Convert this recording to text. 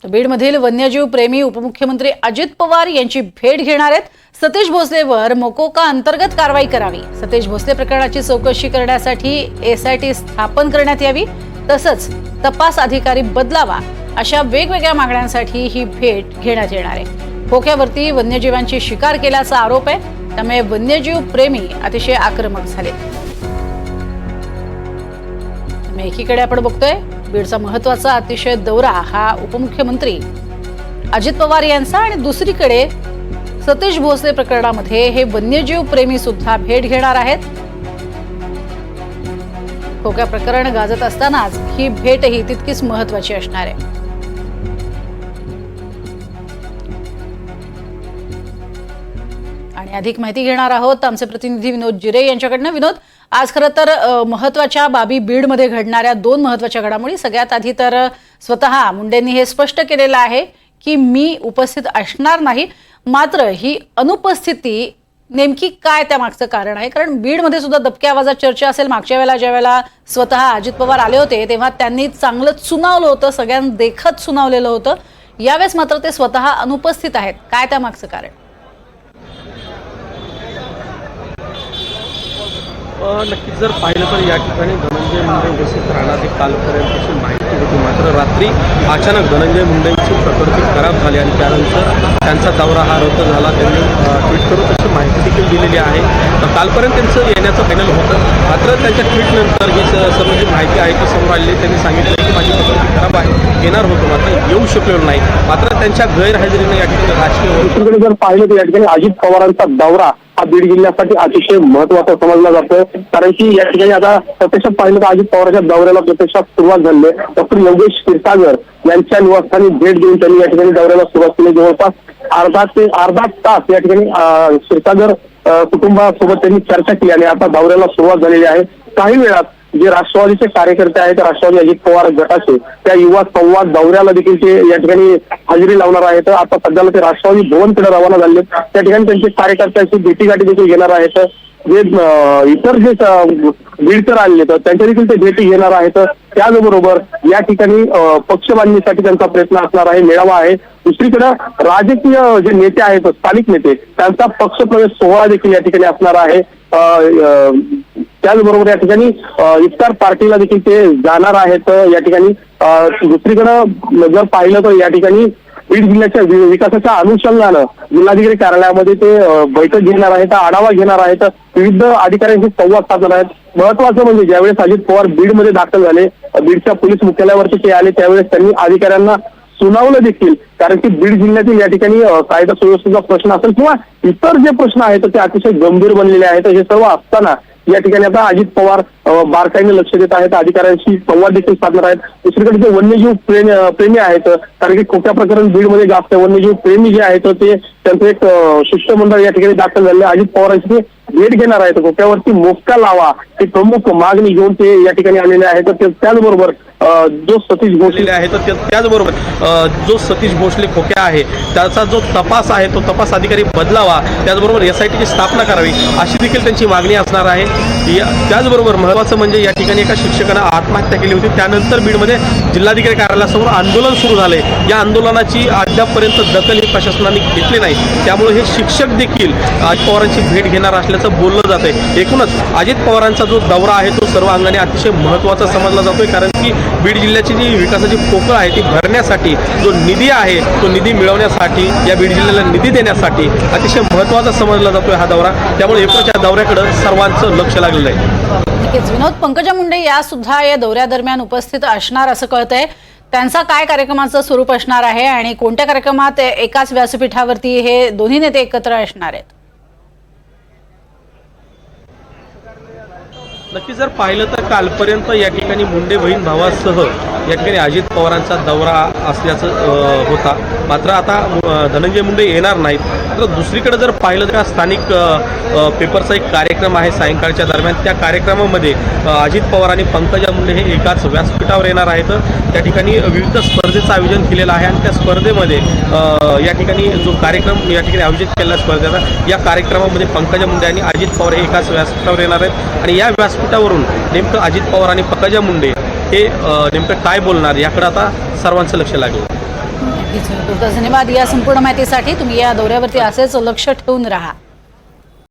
बीडमधील वन्यजीव प्रेमी उपमुख्यमंत्री अजित पवार यांची भेट घेणार आहेत। सतीश भोसलेवर मोकोका अंतर्गत कारवाई करावी, सतीश भोसले प्रकरणाची चौकशी करण्यासाठी एसआयटी स्थापन करण्यात यावी, तसंच तपास अधिकारी बदलावा, अशा वेगवेगळ्या मागण्यांसाठी ही भेट घेण्यात येणार आहे। खोक्यावरती वन्यजीवांची शिकार केल्याचा आरोप आहे, त्यामुळे वन्यजीव प्रेमी अतिशय आक्रमक झाले। एकीकडे आपण बघतोय बीडचा महत्त्वाचा अतिशय दौरा हा उपमुख्यमंत्री अजित पवार यांचा, आणि दुसरीकडे सतीश भोसले प्रकरणामध्ये हे वन्यजीव प्रेमी सुद्धा भेट घेणार आहेत। खोक्या प्रकरण गाजत असतानाच ही भेटही तितकीच महत्त्वाची असणार आहे। आणि अधिक माहिती घेणार आहोत आमचे प्रतिनिधी विनोद जिरे यांच्याकडनं। विनोद, आज खरं तर महत्त्वाच्या बाबी बीडमध्ये घडणाऱ्या दोन महत्त्वाच्या घडामोडी। सगळ्यात आधी तर स्वतः मुंडेंनी हे स्पष्ट केलेलं आहे की मी उपस्थित असणार नाही, मात्र ही अनुपस्थिती नेमकी काय त्यामागचं कारण आहे? कारण बीडमध्ये सुद्धा दबक्या आवाजात चर्चा असेल। मागच्या वेळेला ज्यावेळेला स्वतः अजित पवार आले होते तेव्हा त्यांनी चांगलंच सुनावलं होतं, सगळ्यांना देखत सुनावलेलं होतं। यावेळेस मात्र ते स्वतः अनुपस्थित आहेत, काय त्यामागचं कारण? नक्कीच जर पाहिलं तर या ठिकाणी धनंजय मुंडे उपस्थित राहणार हे कालपर्यंतची माहिती होती, मात्र रात्री अचानक धनंजय मुंडेंची प्रकृती खराब झाली आणि त्यानंतर त्यांचा दौरा हा रद्द झाला। त्यांनी ट्विट करून तशी माहिती देखील दिलेली आहे। तर कालपर्यंत त्यांचं येण्याचं फायनल होतं, मात्र त्यांच्या ट्विटनंतर ही सर्व जी माहिती आहे ती समोर आली। त्यांनी सांगितलं की माझी प्रकृती खराब आहे, येणार होतो मात्र येऊ शकलेलो नाही। मात्र त्यांच्या गैरहजेरीने या ठिकाणी राजकीय जर पाहिलं तर या ठिकाणी अजित पवारांचा दौरा हा बीड जिल्ह्यासाठी अतिशय महत्त्वाचा समजला जातोय, कारण की या ठिकाणी आता प्रत्यक्षात पाहिलं तर अजित पवारच्या दौऱ्याला प्रत्यक्षात सुरुवात झाली आहे। डॉक्टर योगेश क्षीरसागर यांच्या निवासस्थानी भेट देऊन त्यांनी या ठिकाणी दौऱ्याला सुरुवात केली। जवळपास अर्धा तास या ठिकाणी क्षीरसागर कुटुंबासोबत त्यांनी चर्चा केली आणि आता दौऱ्याला सुरुवात झालेली आहे। काही वेळात जे राष्ट्रवादीचे कार्यकर्ते आहेत, राष्ट्रवादी अजित पवार गटाचे, त्या युवा संवाद दौऱ्याला देखील ते या ठिकाणी हजेरी लावणार आहेत। आता सध्याला ते राष्ट्रवादी भवनकडे रवाना झाले, त्या ठिकाणी त्यांचे कार्यकर्त्यांची भेटीगाठी देखील घेणार आहेत। जे इतर जे बीडकर आले तर त्यांच्या देखील ते भेटी घेणार आहेत। त्याचबरोबर या ठिकाणी पक्ष बांधणीसाठी त्यांचा प्रयत्न असणार आहे, मेळावा आहे। दुसरीकडे राजकीय जे नेते आहेत, स्थानिक नेते, त्यांचा पक्षप्रवेश सोहळा देखील या ठिकाणी असणार आहे। त्याचबरोबर या ठिकाणी इफ्तार पार्टीला देखील ते जाणार आहेत। या ठिकाणी दुसरीकडे जर पाहिलं तर या ठिकाणी बीड जिल्ह्याच्या विकासाच्या अनुषंगानं जिल्हाधिकारी कार्यालयामध्ये ते बैठक घेणार आहेत, आढावा घेणार आहेत, विविध अधिकाऱ्यांशी संवाद साधणार आहेत। महत्वाचं म्हणजे ज्यावेळेस अजित पवार बीडमध्ये दाखल झाले, बीडच्या पोलीस मुख्यालयावरती ते आले, त्यावेळेस त्यांनी अधिकाऱ्यांना सुनावलं देखील, कारण की बीड जिल्ह्यातील या ठिकाणी कायदा सुव्यवस्थेचा प्रश्न असेल किंवा इतर जे प्रश्न आहेत ते अतिशय गंभीर बनलेले आहेत। हे सर्व असताना या ठिकाणी आता अजित पवार बारकाईने लक्ष देत आहेत, अधिकाऱ्यांशी संवाद देखील साधणार आहेत। दुसरीकडे जे वन्यजीव प्रेमी आहेत, कारण की खोक्या प्रकरण बीडमध्ये जास्त वन्यजीव प्रेमी जे आहेत ते त्यांचं एक शिष्टमंडळ या ठिकाणी दाखल झाले, अजित पवारांची भेट घेणार आहेत। खोक्यावरती मोक्का लावा ही प्रमुख मागणी घेऊन ते या ठिकाणी आलेले आहेत। त्याचबरोबर जो सतीश भोसले आहे तर त्याचबरोबर जो सतीश भोसले खोक्या आहे त्याचा जो तपास आहे तो तपास अधिकारी बदलावा, त्याचबरोबर एसआयटीची स्थापना करावी, अशी देखील त्यांची मागणी असणार आहे। त्याचबरोबर महत्त्वाचं म्हणजे या ठिकाणी एका शिक्षकानं आत्महत्या केली होती, त्यानंतर बीडमध्ये जिल्हाधिकारी कार्यालयासमोर आंदोलन सुरू झाले। या आंदोलनाची अद्यापपर्यंत दखल ही प्रशासनाने घेतली नाही, त्यामुळे हे शिक्षक देखील अजित पवारांची भेट घेणार असल्याचं बोललं जात आहे। एकूणच अजित पवारांचा जो दौरा आहे तो सर्व अंगाने अतिशय महत्त्वाचा समजला जातोय, कारण की बीड जिल्ह्याची जी विकासाची पोकळ आहे ती भरण्यासाठी जो निधी आहे तो निधी मिळवण्यासाठी, या बीड जिल्ह्याला निधी देण्यासाठी अतिशय महत्त्वाचा समजला जातोय हा दौरा। त्यामुळे एकूणच्या दौऱ्याकडे सर्वांचं लक्ष लागलेलं आहे। नक्कीच विनोद, पंकजा मुंडे या सुद्धा या दौऱ्यादरम्यान उपस्थित असणार असं कळतंय। त्यांचा काय कार्यक्रमाचं स्वरूप असणार आहे आणि कोणत्या कार्यक्रमात एकाच व्यासपीठावरती हे दोन्ही नेते एकत्र असणार आहेत? नक्की जर पाहिलं तर कालपर्यंत या ठिकाणी मुंडे बहीण भावासह या ठिकाणी अजित पवारांचा दौरा असल्याचं होता, मात्र आता धनंजय मुंडे येणार नाहीत। तर दुसरीकडे जर पाहिलं तर स्थानिक पेपरचा एक कार्यक्रम आहे सायंकाळच्या दरम्यान, त्या कार्यक्रमामध्ये अजित पवार आणि पंकजा मुंडे हे एकाच व्यासपीठावर येणार आहेत। त्या ठिकाणी विविध स्पर्धेचं आयोजन केलेलं आहे आणि त्या स्पर्धेमध्ये या ठिकाणी जो कार्यक्रम या ठिकाणी आयोजित केलेला स्पर्धेचा, या कार्यक्रमामध्ये पंकजा मुंडे आणि अजित पवार हे एकाच व्यासपीठावर येणार आहेत आणि या व्यासपीठावरून नेमकं अजित पवार आणि पंकजा मुंडे हे नेमकं काय बोलणार याकडे आता सर्वांचं लक्ष लागलं। नक्कीच. खूप धन्यवाद. या संपूर्ण माहितीसाठी तुम्ही या दौऱ्यावरती असेच लक्ष ठेवून राहा.